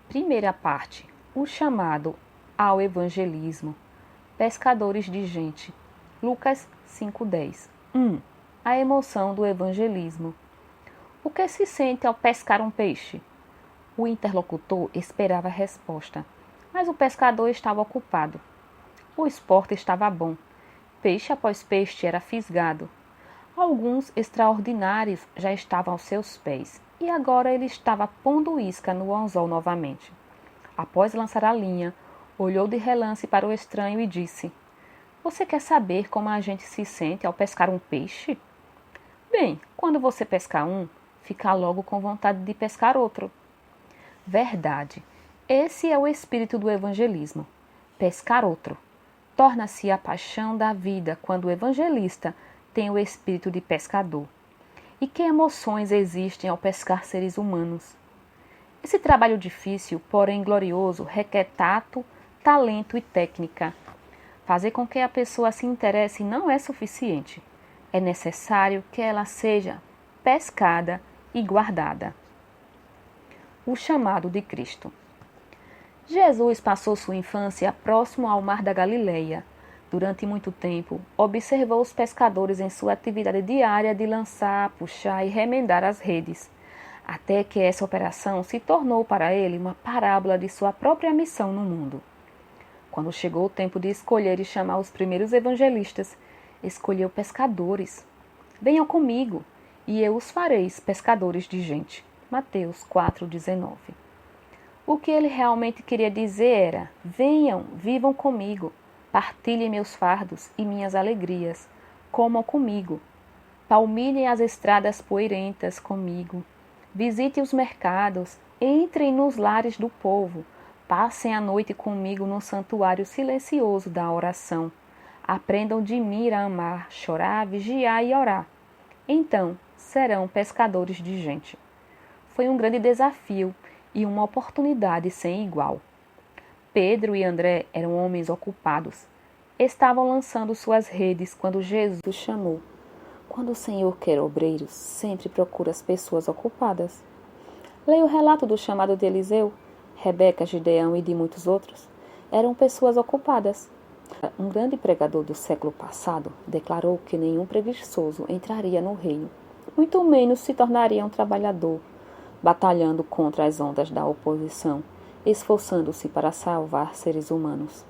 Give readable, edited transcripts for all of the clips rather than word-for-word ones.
Primeira parte: o chamado ao evangelismo. Pescadores de gente. Lucas 5:10. 1. A emoção do evangelismo. O que se sente ao pescar um peixe? O interlocutor esperava a resposta, mas o pescador estava ocupado. O esporte estava bom. Peixe após peixe era fisgado. Alguns extraordinários já estavam aos seus pés, e agora ele estava pondo isca no anzol novamente. Após lançar a linha, olhou de relance para o estranho e disse: "Você quer saber como a gente se sente ao pescar um peixe? Bem, quando você pescar um, fica logo com vontade de pescar outro." Verdade. Esse é o espírito do evangelismo. Pescar outro. Torna-se a paixão da vida quando o evangelista tem o espírito de pescador. E que emoções existem ao pescar seres humanos? Esse trabalho difícil, porém glorioso, requer tato, talento e técnica. Fazer com que a pessoa se interesse não é suficiente. É necessário que ela seja pescada e guardada. O chamado de Cristo. Jesus passou sua infância próximo ao mar da Galileia. Durante muito tempo, observou os pescadores em sua atividade diária de lançar, puxar e remendar as redes, até que essa operação se tornou para ele uma parábola de sua própria missão no mundo. Quando chegou o tempo de escolher e chamar os primeiros evangelistas, escolheu pescadores. Venham comigo, e eu os farei pescadores de gente. Mateus 4,19. O que ele realmente queria dizer era: venham, vivam comigo. Partilhem meus fardos e minhas alegrias. Comam comigo. Palmilhem as estradas poeirentas comigo. Visitem os mercados. Entrem nos lares do povo. Passem a noite comigo no santuário silencioso da oração. Aprendam de mim a amar, chorar, vigiar e orar. Então serão pescadores de gente. Foi um grande desafio e uma oportunidade sem igual. Pedro e André eram homens ocupados. Estavam lançando suas redes quando Jesus chamou. Quando o Senhor quer obreiros, sempre procura as pessoas ocupadas. Leia o relato do chamado de Eliseu. Rebeca, Gideão e de muitos outros eram pessoas ocupadas. Um grande pregador do século passado declarou que nenhum preguiçoso entraria no reino, muito menos se tornaria um trabalhador, batalhando contra as ondas da oposição, esforçando-se para salvar seres humanos.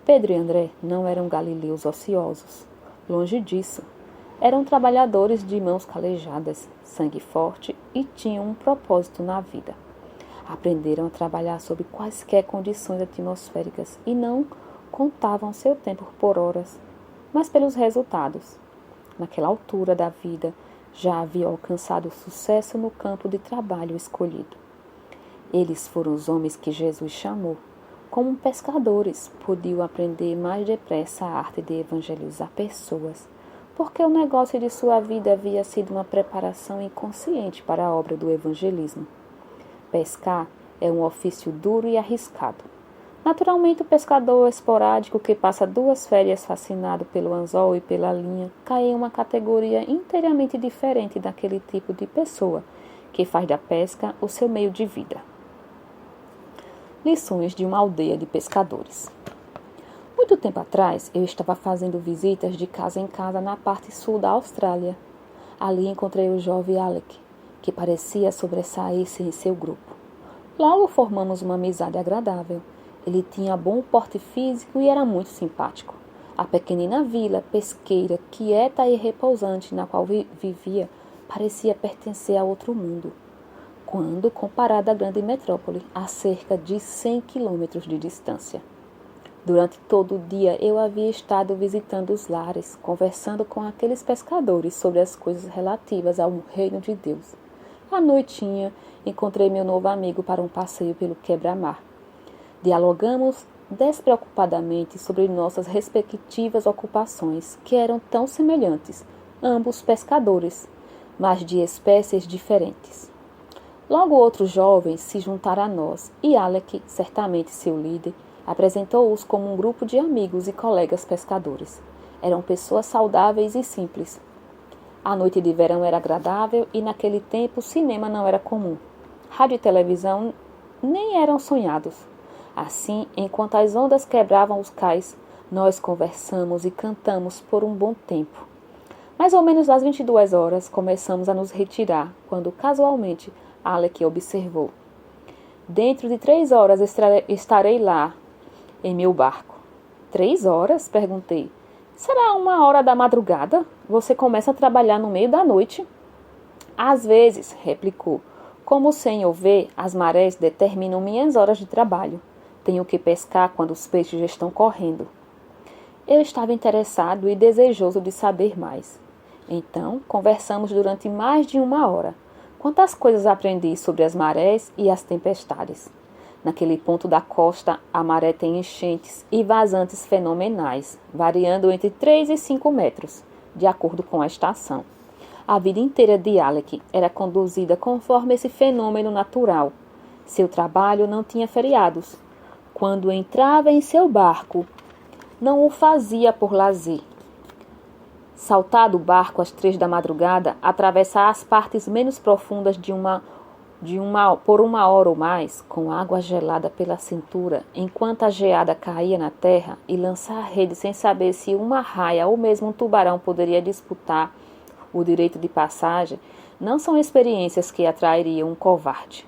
Pedro e André não eram galileus ociosos. Longe disso. Eram trabalhadores de mãos calejadas, sangue forte e tinham um propósito na vida. Aprenderam a trabalhar sob quaisquer condições atmosféricas e não contavam seu tempo por horas, mas pelos resultados. Naquela altura da vida, já haviam alcançado sucesso no campo de trabalho escolhido. Eles foram os homens que Jesus chamou. Como pescadores, podiam aprender mais depressa a arte de evangelizar pessoas, porque o negócio de sua vida havia sido uma preparação inconsciente para a obra do evangelismo. Pescar é um ofício duro e arriscado. Naturalmente, o pescador esporádico que passa 2 férias fascinado pelo anzol e pela linha cai em uma categoria inteiramente diferente daquele tipo de pessoa que faz da pesca o seu meio de vida. Lições de uma aldeia de pescadores. Muito tempo atrás, eu estava fazendo visitas de casa em casa na parte sul da Austrália. Ali encontrei o jovem Alec, que parecia sobressair-se em seu grupo. Logo formamos uma amizade agradável. Ele tinha bom porte físico e era muito simpático. A pequenina vila pesqueira, quieta e repousante na qual vivia, parecia pertencer a outro mundo, quando comparada à grande metrópole, a cerca de 100 quilômetros de distância. Durante todo o dia eu havia estado visitando os lares, conversando com aqueles pescadores sobre as coisas relativas ao reino de Deus. À noitinha, encontrei meu novo amigo para um passeio pelo quebra-mar. Dialogamos despreocupadamente sobre nossas respectivas ocupações, que eram tão semelhantes, ambos pescadores, mas de espécies diferentes. Logo outros jovens se juntaram a nós, e Alec, certamente seu líder, apresentou-os como um grupo de amigos e colegas pescadores. Eram pessoas saudáveis e simples. A noite de verão era agradável e naquele tempo o cinema não era comum. Rádio e televisão nem eram sonhados. Assim, enquanto as ondas quebravam os cais, nós conversamos e cantamos por um bom tempo. Mais ou menos às 22 horas, começamos a nos retirar, quando casualmente Alec observou. Dentro de 3 horas estarei lá, em meu barco. 3 horas? Perguntei. Será 1 hora da madrugada? Você começa a trabalhar no meio da noite? Às vezes, replicou. Como o senhor vê, as marés determinam minhas horas de trabalho. Tenho que pescar quando os peixes estão correndo. Eu estava interessado e desejoso de saber mais. Então, conversamos durante mais de 1 hora. Quantas coisas aprendi sobre as marés e as tempestades. Naquele ponto da costa, a maré tem enchentes e vazantes fenomenais, variando entre 3 e 5 metros, de acordo com a estação. A vida inteira de Alec era conduzida conforme esse fenômeno natural. Seu trabalho não tinha feriados. Quando entrava em seu barco, não o fazia por lazer. Saltar do barco às 3 da madrugada, atravessar as partes menos profundas por 1 hora ou mais, com água gelada pela cintura, enquanto a geada caía na terra, e lançar a rede sem saber se uma raia ou mesmo um tubarão poderia disputar o direito de passagem, não são experiências que atrairiam um covarde.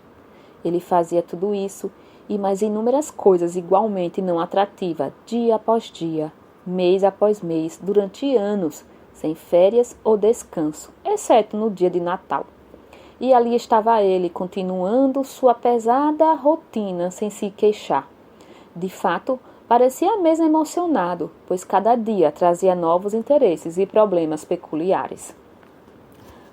Ele fazia tudo isso e mais inúmeras coisas igualmente não atrativas, dia após dia, mês após mês, durante anos, sem férias ou descanso, exceto no dia de Natal. E ali estava ele, continuando sua pesada rotina sem se queixar. De fato, parecia mesmo emocionado, pois cada dia trazia novos interesses e problemas peculiares.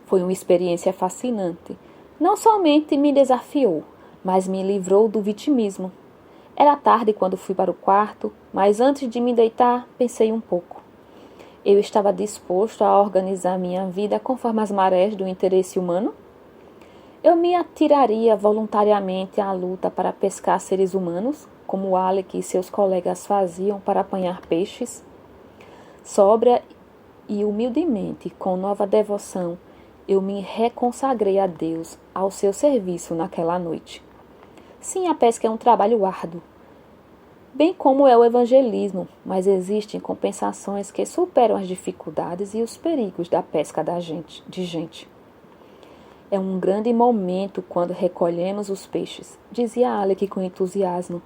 Foi uma experiência fascinante. Não somente me desafiou, mas me livrou do vitimismo. Era tarde quando fui para o quarto, mas antes de me deitar, pensei um pouco. Eu estava disposto a organizar minha vida conforme as marés do interesse humano? Eu me atiraria voluntariamente à luta para pescar seres humanos, como Alec e seus colegas faziam para apanhar peixes? Sóbria e humildemente, com nova devoção, eu me reconsagrei a Deus, ao seu serviço naquela noite. Sim, a pesca é um trabalho árduo, bem como é o evangelismo, mas existem compensações que superam as dificuldades e os perigos da pesca de gente. É um grande momento quando recolhemos os peixes, dizia Alec com entusiasmo.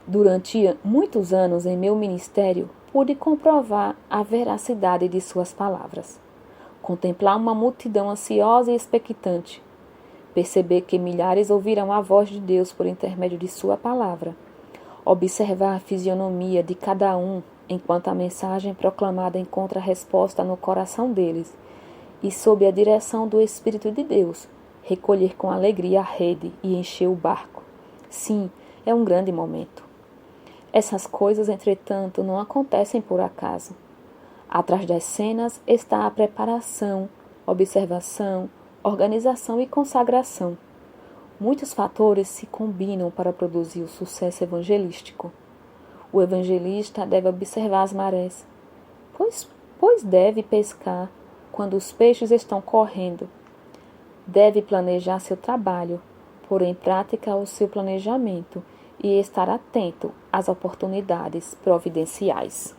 Durante muitos anos em meu ministério, pude comprovar a veracidade de suas palavras. Contemplar uma multidão ansiosa e expectante. Perceber que milhares ouvirão a voz de Deus por intermédio de sua palavra. Observar a fisionomia de cada um enquanto a mensagem proclamada encontra resposta no coração deles. E, sob a direção do Espírito de Deus, recolher com alegria a rede e encher o barco. Sim, é um grande momento. Essas coisas, entretanto, não acontecem por acaso. Atrás das cenas está a preparação, observação, organização e consagração. Muitos fatores se combinam para produzir o sucesso evangelístico. O evangelista deve observar as marés, pois deve pescar quando os peixes estão correndo. Deve planejar seu trabalho, pôr em prática o seu planejamento e estar atento às oportunidades providenciais.